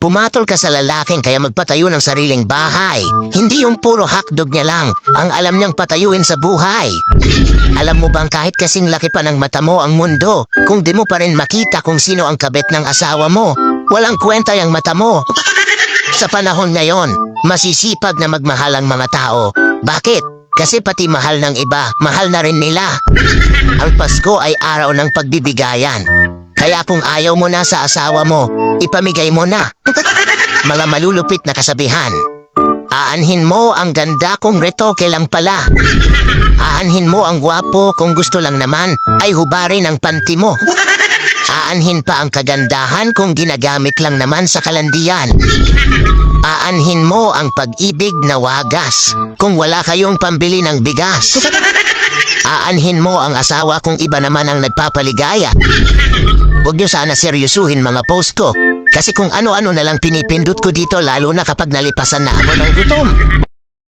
Pumatol ka sa lalaking kaya magpatayo ng sariling bahay. Hindi yung puro hakdog niya lang ang alam niyang patayuin sa buhay. Alam mo bang kahit kasing laki pa ng mata mo ang mundo, kung di mo pa rin makita kung sino ang kabit ng asawa mo, walang kwenta yung mata mo. Sa panahon ngayon, masisipag na magmahal ang mga tao. Bakit? Kasi pati mahal ng iba, mahal na rin nila. Ang Pasko ay araw ng pagbibigayan. Kaya kung ayaw mo na sa asawa mo, ipamigay mo na. Mga malulupit na kasabihan. Aanhin mo ang ganda kung retoke lang pala. Aanhin mo ang gwapo kung gusto lang naman ay hubarin ang panty mo. Aanhin pa ang kagandahan kung ginagamit lang naman sa kalandian. Aanhin mo ang pag-ibig na wagas kung wala kayong pambili ng bigas. Aanhin mo ang asawa kung iba naman ang nagpapaligaya. Huwag niyo sana seryosuhin mga post ko. Kasi kung ano-ano na lang pinipindot ko dito lalo na kapag nalipasan na ako ng gutom.